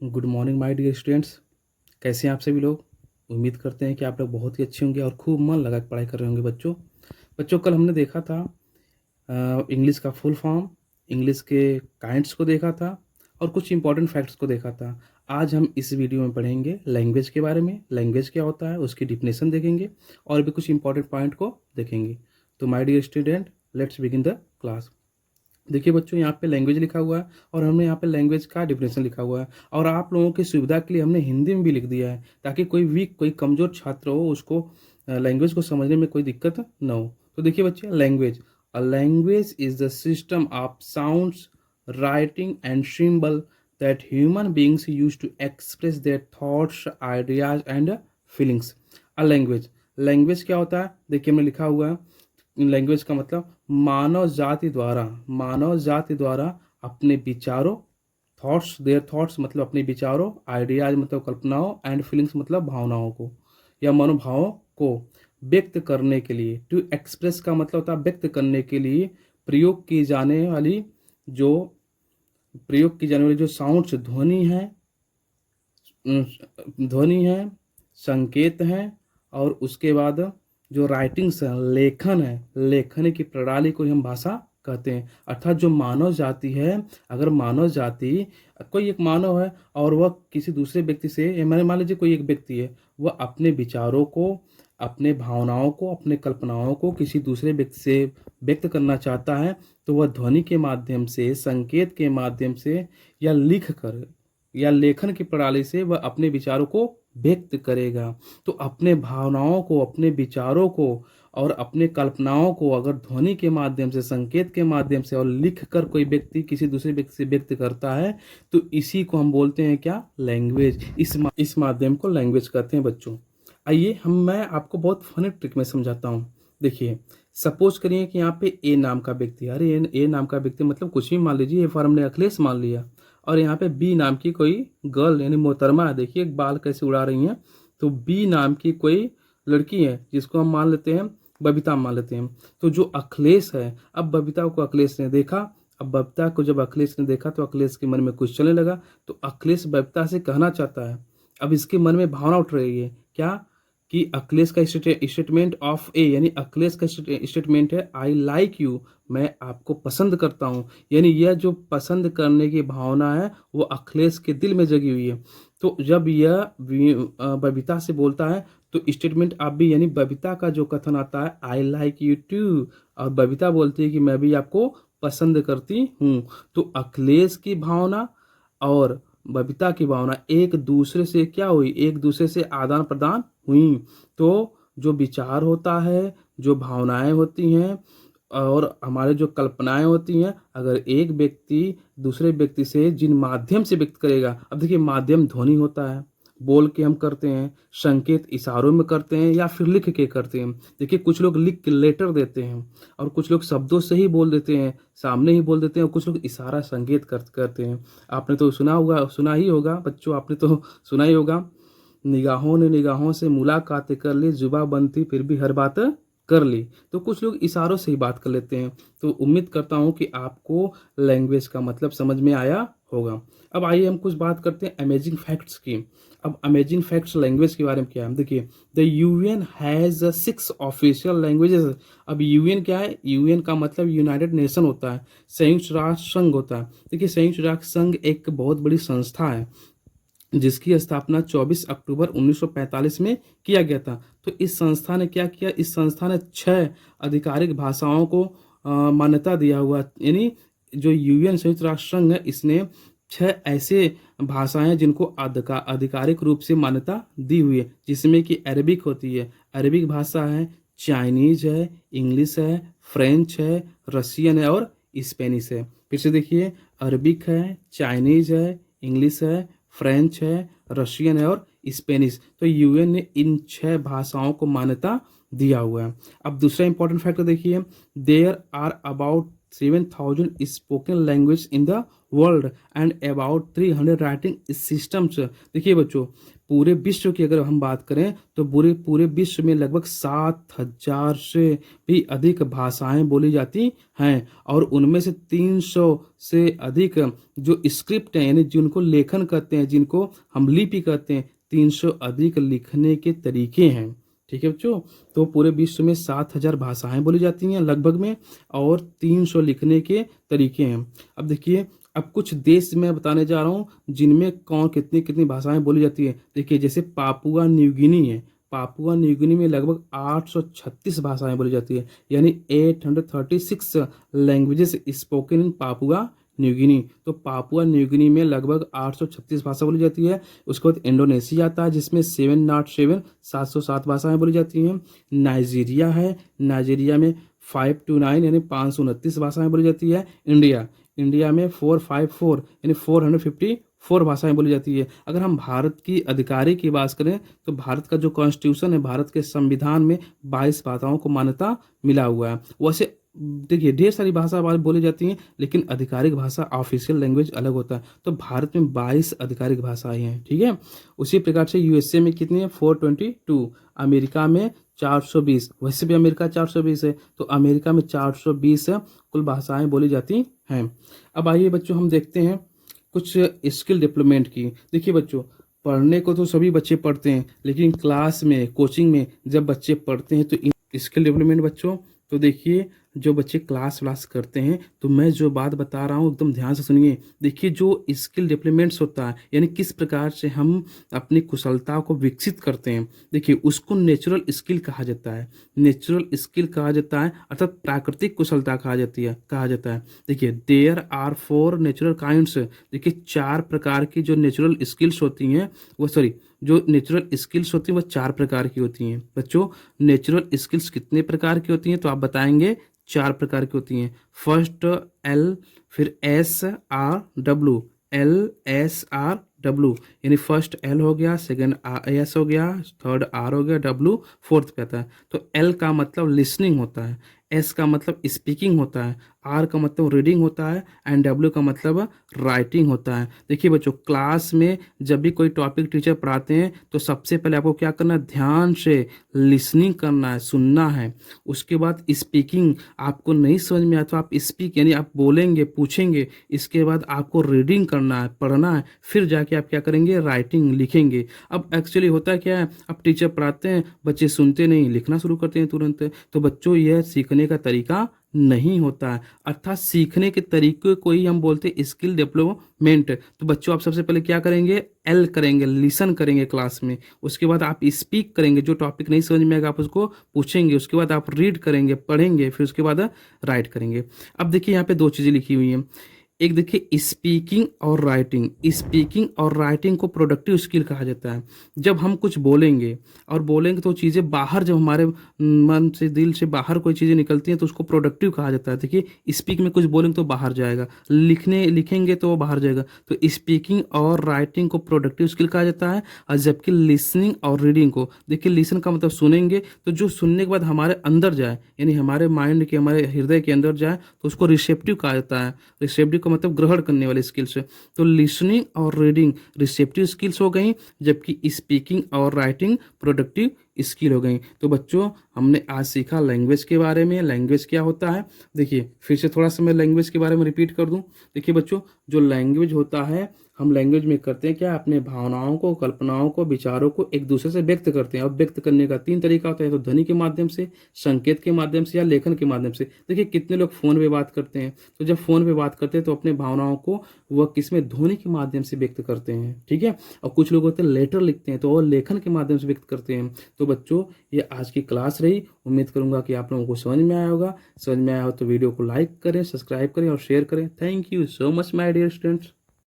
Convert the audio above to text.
Good morning my dear students. कैसे हैं आप सभी लोग। उम्मीद करते हैं कि आप लोग बहुत ही अच्छे होंगे और खूब मन लगा के पढ़ाई कर रहे होंगे। बच्चों कल हमने देखा था इंग्लिश का फुल फॉर्म, इंग्लिश के काइंड्स को देखा था और कुछ इंपॉर्टेंट फैक्ट्स को देखा था। आज हम इस वीडियो में पढ़ेंगे लैंग्वेज के बारे में, लैंग्वेज क्या होता है, उसकी डिफिनेशन देखेंगे और भी कुछ इंपॉर्टेंट पॉइंट को देखेंगे। तो my dear student, let's begin the class. देखिए बच्चों, यहाँ पे लैंग्वेज लिखा हुआ है और हमने यहाँ पे लैंग्वेज का डिफिनेशन लिखा हुआ है और आप लोगों की सुविधा के लिए हमने हिंदी में भी लिख दिया है ताकि कोई वीक, कोई कमज़ोर छात्र हो उसको लैंग्वेज को समझने में कोई दिक्कत ना हो। तो देखिए बच्चे, language, a language is the system of sounds, writing and symbol that human beings use to express their thoughts, ideas and feelings. A language, language क्या होता है? देखिए हमने लिखा हुआ है, लैंग्वेज का मतलब मानव जाति द्वारा अपने विचारों, थॉट्स, देयर थॉट्स मतलब अपने विचारों, आइडियाज मतलब कल्पनाओं, एंड फीलिंग्स मतलब भावनाओं को या मनोभावों को व्यक्त करने के लिए, टू एक्सप्रेस का मतलब होता है व्यक्त करने के लिए जो प्रयोग की जाने वाली जो साउंड्स, ध्वनि है, संकेत हैं, और उसके बाद जो राइटिंग्स है, लेखन है, लेखन की प्रणाली को ही हम भाषा कहते हैं। अर्थात जो मानव जाति है, अगर मानव जाति, कोई एक मानव है और वह किसी दूसरे व्यक्ति से, मैंने मान लीजिए कोई एक व्यक्ति है, वह अपने विचारों को, अपने भावनाओं को, अपने कल्पनाओं को किसी दूसरे व्यक्ति से व्यक्त करना चाहता है, तो वह ध्वनि के माध्यम से, संकेत के माध्यम से या लिख कर या लेखन की प्रणाली से वह अपने विचारों को व्यक्त करेगा। तो अपने भावनाओं को, अपने विचारों को और अपने कल्पनाओं को अगर ध्वनि के माध्यम से, संकेत के माध्यम से और लिख कर कोई व्यक्ति किसी दूसरे व्यक्ति से व्यक्त करता है, तो इसी को हम बोलते हैं क्या? लैंग्वेज। इस माध्यम को लैंग्वेज कहते हैं बच्चों। आइए मैं आपको बहुत फनी ट्रिक में समझाता हूँ। देखिए, सपोज करिए कि यहाँ पे ए नाम का व्यक्ति, अरे ए नाम का व्यक्ति मतलब कुछ भी मान लीजिए, ए फॉर हमने अखिलेश मान लिया, और यहाँ पे बी नाम की कोई गर्ल यानी मोहतरमा है, देखिए बाल कैसे उड़ा रही हैं। तो बी नाम की कोई लड़की है जिसको हम मान लेते हैं बबीता मान लेते हैं। तो जो अखिलेश है, अब बबीता को अखिलेश ने देखा, अब बबीता को जब अखिलेश ने देखा तो अखिलेश के मन में कुछ चलने लगा, तो अखिलेश बबीता से कहना चाहता है, अब इसके मन में भावना उठ रही है क्या? कि अखिलेश का स्टेटमेंट ऑफ ए, यानी अखिलेश का स्टेटमेंट है आई लाइक यू, मैं आपको पसंद करता हूँ, यानी यह जो पसंद करने की भावना है वो अखिलेश के दिल में जगी हुई है। तो जब यह बबीता से बोलता है तो स्टेटमेंट आप भी, यानी बबीता का जो कथन आता है आई लाइक यू टू, और बबीता बोलती है कि मैं भी आपको पसंद करती हूँ। तो अखिलेश की भावना और बबीता की भावना एक दूसरे से क्या हुई? एक दूसरे से आदान प्रदान हुई। तो जो विचार होता है, जो भावनाएं होती हैं और हमारे जो कल्पनाएं होती हैं, अगर एक व्यक्ति दूसरे व्यक्ति से जिन माध्यम से व्यक्त करेगा, अब देखिए माध्यम ध्वनि होता है, बोल के हम करते हैं, संकेत इशारों में करते हैं या फिर लिख के करते हैं। देखिए कुछ लोग लिख के लेटर देते हैं और कुछ लोग शब्दों से ही बोल देते हैं, सामने ही बोल देते हैं, और कुछ लोग इशारा संकेत करते हैं। आपने तो सुना ही होगा बच्चों, आपने तो सुना ही होगा, निगाहों ने निगाहों से मुलाकात कर ली, जुबा बनती फिर भी हर बात कर ली। तो कुछ लोग इशारों से ही बात कर लेते हैं। तो उम्मीद करता हूँ कि आपको लैंग्वेज का मतलब समझ में आया होगा। अब आइए हम कुछ बात करते हैं अमेजिंग फैक्ट्स की। अब अमेजिंग फैक्ट्स लैंग्वेज के बारे में क्या है, देखिए the UN has 6 official languages. अब यूएन क्या है? यूएन का मतलब यूनाइटेड नेशन होता है, संयुक्त राष्ट्र संघ होता है। देखिए संयुक्त राष्ट्र संघ एक बहुत बड़ी संस्था है जिसकी स्थापना 24 अक्टूबर 1945 में किया गया था। तो इस संस्था ने क्या किया? इस संस्था ने 6 आधिकारिक भाषाओं को मान्यता दिया हुआ, यानी जो यूएन संयुक्त राष्ट्र संघ है इसने 6 ऐसे भाषाएं हैं जिनको आधिकारिक रूप से मान्यता दी हुई है, जिसमें कि अरबिक होती है, अरबिक भाषा है, चाइनीज है, इंग्लिश है, फ्रेंच है, रशियन है और स्पेनिश है। फिर से देखिए, अरबिक है, चाइनीज है, इंग्लिश है, फ्रेंच है, रशियन है और स्पेनिश। तो यूएन ने इन 6 भाषाओं को मान्यता दिया हुआ है। अब दूसरा इंपॉर्टेंट फैक्टर देखिए, there are about 7,000 spoken language in the world and about 300 writing systems. देखिए बच्चों, पूरे विश्व की अगर हम बात करें तो पूरे पूरे विश्व में लगभग 7,000 से भी अधिक भाषाएं बोली जाती हैं, और उनमें से 300 से अधिक जो स्क्रिप्ट हैं, यानी जिनको लेखन कहते हैं, जिनको हम लिपि कहते हैं, 300 अधिक लिखने के तरीके हैं। ठीक है बच्चों, तो पूरे विश्व में 7,000 भाषाएं बोली जाती हैं लगभग में, और 300 लिखने के तरीके हैं। अब देखिए, अब कुछ देश मैं बताने जा रहा हूँ जिनमें कौन कितनी कितनी भाषाएं बोली जाती है। देखिए, जैसे पापुआ न्यू गिनी है, पापुआ न्यू गिनी में लगभग 836 भाषाएं बोली जाती है, यानी 836 languages spoken in Papua New Guinea. तो पापुआ न्यू गिनी में लगभग 836 भाषा बोली जाती है। उसके बाद इंडोनेशिया आता है जिसमें 707 भाषाएं बोली जाती हैं। नाइजीरिया है, नाइजीरिया में 529 यानी 529 भाषाएं बोली जाती है। इंडिया में 454 यानी 454 भाषाएं बोली जाती है। अगर हम भारत की आधिकारिक की बात करें तो भारत का जो कॉन्स्टिट्यूशन है, भारत के संविधान में 22 भाषाओं को मान्यता मिला हुआ है। वैसे देखिए, ढेर सारी भाषा बोली जाती हैं, लेकिन आधिकारिक भाषा ऑफिशियल लैंग्वेज अलग होता है। तो भारत में 22 आधिकारिक भाषाएं हैं। ठीक है, उसी प्रकार से यूएसए में कितनी है? 422। अमेरिका में 420। वैसे भी अमेरिका 420 है, तो अमेरिका में 420 कुल भाषाएं बोली जाती हैं। अब आइए बच्चों, हम देखते हैं कुछ स्किल डेवलपमेंट की। देखिए बच्चों, पढ़ने को तो सभी बच्चे पढ़ते हैं, लेकिन क्लास में, कोचिंग में जब बच्चे पढ़ते हैं तो स्किल डेवलपमेंट बच्चों, तो देखिए, जो बच्चे क्लास व्लास करते हैं, तो मैं जो बात बता रहा हूँ एकदम ध्यान से सुनिए। देखिए, जो स्किल डेवलपमेंट्स होता है, यानी किस प्रकार से हम अपनी कुशलता को विकसित करते हैं, देखिए उसको नेचुरल स्किल कहा जाता है। नेचुरल स्किल कहा जाता है, अर्थात प्राकृतिक कुशलता कहा जाता है। देखिए, देयर आर 4 नेचुरल काइंड्स। देखिए, 4 प्रकार की जो नेचुरल स्किल्स होती हैं, जो नेचुरल स्किल्स होती हैं वो 4 प्रकार की होती हैं। बच्चों, नेचुरल स्किल्स कितने प्रकार की होती हैं? तो आप बताएंगे 4 प्रकार की होती हैं। फर्स्ट एल, फिर SRW, LSRW, यानी फर्स्ट एल हो गया, सेकंड एस हो गया, थर्ड आर हो गया, डब्ल्यू फोर्थ पे आता है। तो एल का मतलब लिसनिंग होता है, एस का मतलब स्पीकिंग होता है, आर का मतलब रीडिंग होता है, एंड डब्ल्यू का मतलब राइटिंग होता है। देखिए बच्चों, क्लास में जब भी कोई टॉपिक टीचर पढ़ाते हैं तो सबसे पहले आपको क्या करना है? ध्यान से लिसनिंग करना है, सुनना है। उसके बाद स्पीकिंग, आपको नहीं समझ में आया तो आप स्पीक यानी आप बोलेंगे, पूछेंगे। इसके बाद आपको रीडिंग करना है, पढ़ना है, फिर जाके आप क्या करेंगे? राइटिंग, लिखेंगे। अब एक्चुअली होता क्या है, अब टीचर पढ़ाते हैं, बच्चे सुनते नहीं, लिखना शुरू करते हैं तुरंत। तो बच्चों, यह सीखने का तरीका नहीं होता है। अर्थात सीखने के तरीके को ही हम बोलते हैं स्किल डेवलपमेंट। तो बच्चों, आप सबसे पहले क्या करेंगे? एल करेंगे, लिसन करेंगे क्लास में। उसके बाद आप स्पीक करेंगे, जो टॉपिक नहीं समझ में आएगा आप उसको पूछेंगे। उसके बाद आप रीड करेंगे, पढ़ेंगे, फिर उसके बाद राइट करेंगे। अब देखिए, यहाँ पे 2 चीज़ें लिखी हुई हैं। एक देखिए, स्पीकिंग और राइटिंग। स्पीकिंग और राइटिंग को प्रोडक्टिव स्किल कहा जाता है। जब हम कुछ बोलेंगे तो चीज़ें बाहर, जब हमारे मन से, दिल से बाहर कोई चीज़ें निकलती हैं तो उसको प्रोडक्टिव कहा जाता है। देखिए, स्पीक में कुछ बोलेंगे तो बाहर जाएगा, लिखेंगे तो वो बाहर जाएगा। तो स्पीकिंग और राइटिंग को प्रोडक्टिव स्किल कहा जाता है। और जबकि लिसनिंग और रीडिंग को, देखिए लिसन का मतलब सुनेंगे, तो जो सुनने के बाद हमारे अंदर जाए, यानी हमारे माइंड के, हमारे हृदय के अंदर जाए, तो उसको रिसेप्टिव कहा जाता है। रिसेप्टिव का मतलब ग्रहण करने वाले स्किल्स। तो लिसनिंग और रीडिंग रिसेप्टिव स्किल्स हो गई, जबकि स्पीकिंग और राइटिंग प्रोडक्टिव स्किल हो गई। तो बच्चों, हमने आज सीखा लैंग्वेज के बारे में, लैंग्वेज क्या होता है। देखिए, फिर से थोड़ा सा मैं लैंग्वेज के बारे में रिपीट कर दूं। देखिए बच्चों, जो लैंग्वेज होता है, हम लैंग्वेज में करते हैं क्या? अपने भावनाओं को, कल्पनाओं को, विचारों को एक दूसरे से व्यक्त करते हैं। और व्यक्त करने का 3 तरीका होता है, तो ध्वनि के माध्यम से, संकेत के माध्यम से, या लेखन के माध्यम से। देखिए, कितने लोग फ़ोन पे बात करते हैं, तो जब फ़ोन पे बात करते हैं तो अपने भावनाओं को वह किसमें? ध्वनि के माध्यम से व्यक्त करते हैं। ठीक है, और कुछ लोग होते हैं लेटर लिखते हैं, तो वो लेखन के माध्यम से व्यक्त करते हैं। तो बच्चों, ये आज की क्लास रही। उम्मीद करूंगा कि आप लोगों को समझ में आया होगा। समझ में आया हो तो वीडियो को लाइक करें, सब्सक्राइब करें और शेयर करें। Thank you so much my dear students.